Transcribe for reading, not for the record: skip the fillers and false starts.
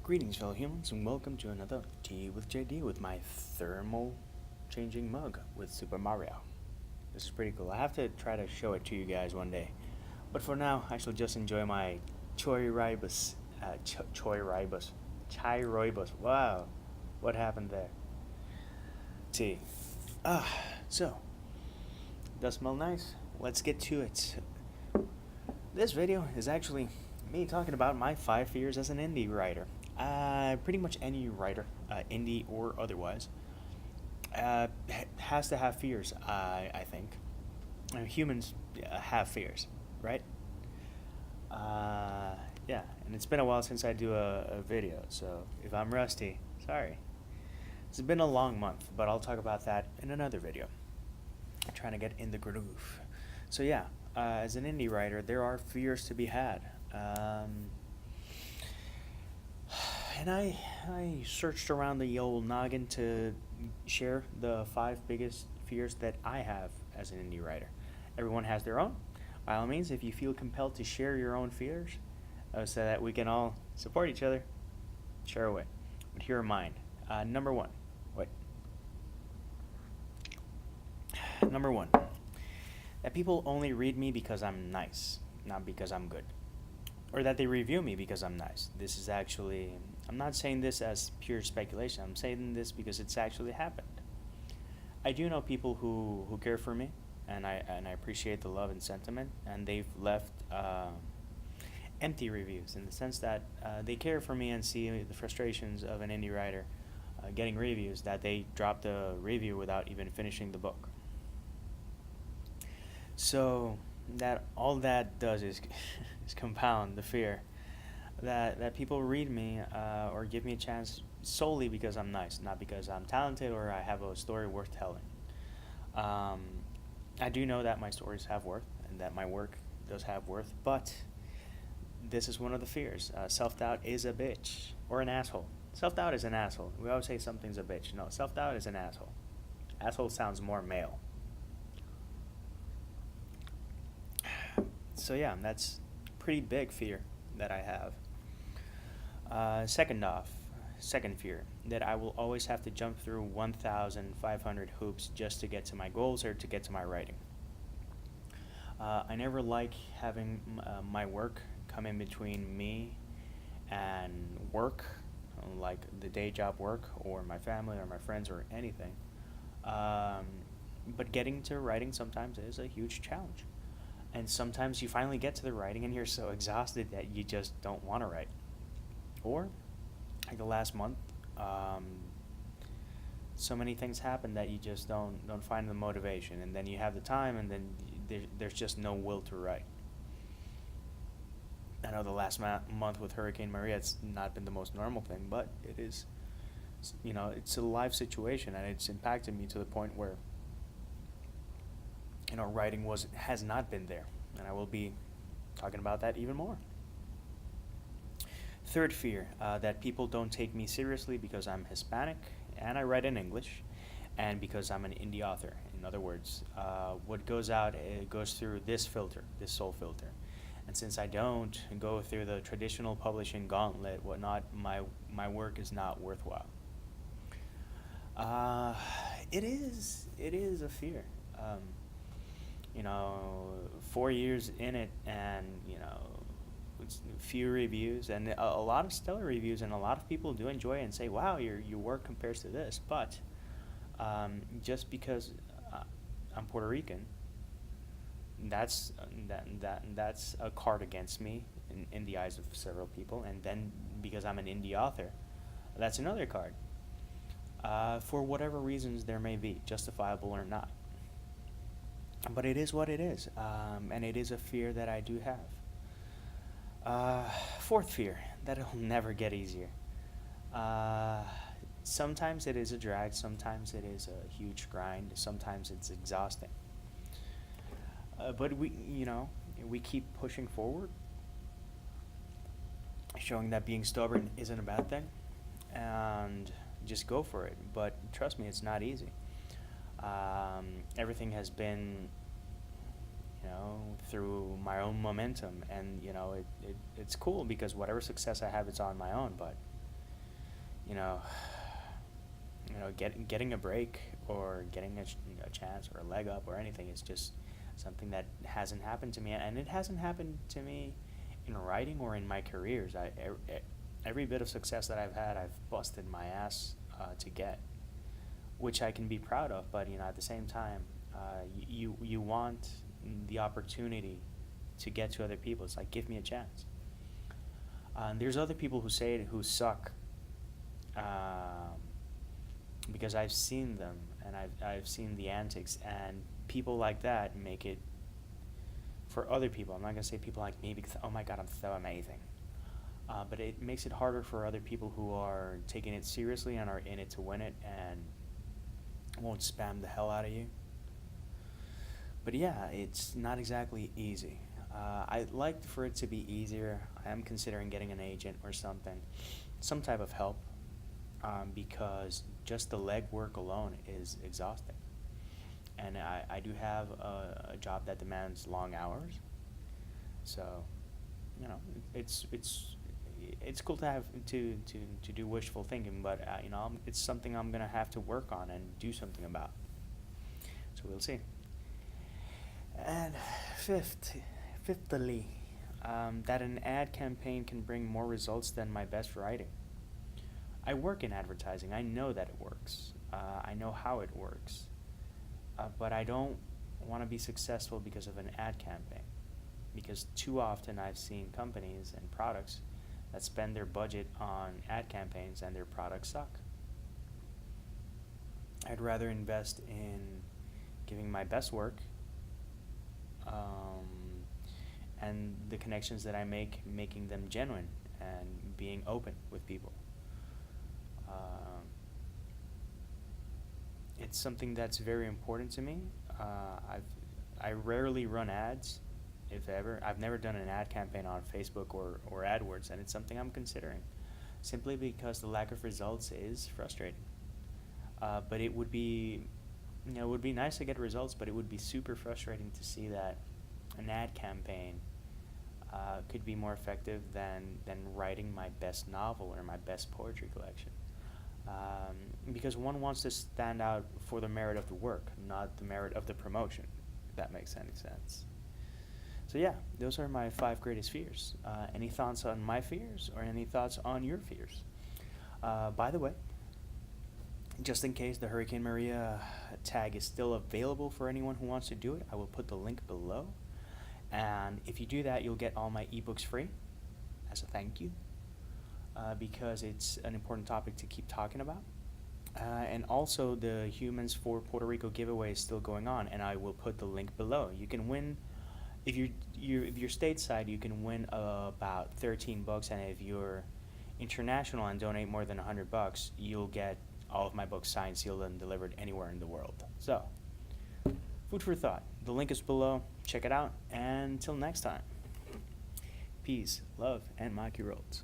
Greetings, fellow humans, and welcome to another Tea with JD with my thermal changing mug with Super Mario. This is pretty cool. I have to try to show it to you guys one day. But for now, I shall just enjoy my Choi Ribus. Chai Roibus. Wow, what happened there? Tea. So, does smell nice. Let's get to it. This video is actually me talking about my 5 fears as an indie writer. Pretty much any writer, indie or otherwise, has to have fears, I think. Humans have fears, right? Yeah, and it's been a while since I do a video, so if I'm rusty, sorry. It's been a long month, but I'll talk about that in another video. I'm trying to get in the groove. So yeah, as an indie writer, there are fears to be had. And I searched around the old noggin to share the 5 biggest fears that I have as an indie writer. Everyone has their own. By all means, if you feel compelled to share your own fears, so that we can all support each other, share away. But here are mine. Number one. Number one. That people only read me because I'm nice, not because I'm good. Or that they review me because I'm nice. This is actually, I'm not saying this as pure speculation. I'm saying this because it's actually happened. I do know people who care for me, and I appreciate the love and sentiment, and they've left empty reviews in the sense that they care for me and see the frustrations of an indie writer getting reviews, that they drop the review without even finishing the book. So that all that does is compound the fear that people read me or give me a chance solely because I'm nice, not because I'm talented or I have a story worth telling. I do know that my stories have worth and that my work does have worth, but this is one of the fears. Self-doubt is a bitch or an asshole. Self-doubt is an asshole. We always say something's a bitch. No, self-doubt is an asshole. Asshole sounds more male. So yeah, that's a pretty big fear that I have. Second fear, that I will always have to jump through 1,500 hoops just to get to my goals or to get to my writing. I never like having my work come in between me and work, like the day job work or my family or my friends or anything. But getting to writing sometimes is a huge challenge. And sometimes you finally get to the writing and you're so exhausted that you just don't want to write. Or, like the last month, so many things happen that you just don't find the motivation, and then you have the time, and then there's just no will to write. I know the last month with Hurricane Maria, it's not been the most normal thing, but it is, it's a live situation, and it's impacted me to the point where writing has not been there, and I will be talking about that even more. Third fear, that people don't take me seriously because I'm Hispanic and I write in English, and because I'm an indie author. In other words, what goes out, it goes through this filter, this soul filter. And since I don't go through the traditional publishing gauntlet, whatnot, my work is not worthwhile. It is a fear. 4 years in it, and few reviews, and a lot of stellar reviews, and a lot of people do enjoy it and say, wow, your work compares to this, but just because I'm Puerto Rican, that's a card against me in the eyes of several people, and then because I'm an indie author, that's another card, for whatever reasons there may be, justifiable or not. But it is what it is, and it is a fear that I do have. Fourth fear, that it'll never get easier. Sometimes it is a drag, sometimes it is a huge grind, sometimes it's exhausting. But we keep pushing forward, showing that being stubborn isn't a bad thing, and just go for it. But trust me, it's not easy. Everything has been, through my own momentum, and it's cool because whatever success I have, it's on my own. But you know, getting a break or getting a chance or a leg up or anything is just something that hasn't happened to me, and it hasn't happened to me in writing or in my careers. Every bit of success that I've had, I've busted my ass to get, which I can be proud of. But at the same time, you want the opportunity to get to other people. It's like, give me a chance. And there's other people who say it who suck, um, because I've seen them and I've seen the antics, and people like that make it for other people. I'm not gonna say people like me because, oh my god, I'm so amazing. But it makes it harder for other people who are taking it seriously and are in it to win it and won't spam the hell out of you. But yeah, it's not exactly easy. I'd like for it to be easier. I am considering getting an agent or something, some type of help, because just the legwork alone is exhausting. And I do have a job that demands long hours, so it's cool to have to do wishful thinking, but it's something I'm gonna have to work on and do something about. So we'll see. And fifthly, that an ad campaign can bring more results than my best writing. I work in advertising. I know that it works. I know how it works. But I don't want to be successful because of an ad campaign. Because too often I've seen companies and products that spend their budget on ad campaigns and their products suck. I'd rather invest in giving my best work, and the connections that I make, making them genuine and being open with people. It's something that's very important to me. I rarely run ads, if ever. I've never done an ad campaign on Facebook or AdWords, and it's something I'm considering, simply because the lack of results is frustrating. But it would be, it would be nice to get results, but it would be super frustrating to see that an ad campaign could be more effective than writing my best novel or my best poetry collection. Because one wants to stand out for the merit of the work, not the merit of the promotion, if that makes any sense. So yeah, those are my 5 greatest fears. Any thoughts on my fears or any thoughts on your fears? By the way, just in case the Hurricane Maria tag is still available for anyone who wants to do it, I will put the link below. And if you do that, you'll get all my ebooks free as a thank you, because it's an important topic to keep talking about. And also, the Humans for Puerto Rico giveaway is still going on, and I will put the link below. You can win, if you're stateside, you can win about $13, and if you're international and donate more than $100, you'll get all of my books signed, sealed, and delivered anywhere in the world. So, food for thought. The link is below. Check it out. And until next time, peace, love, and Maki Rolls.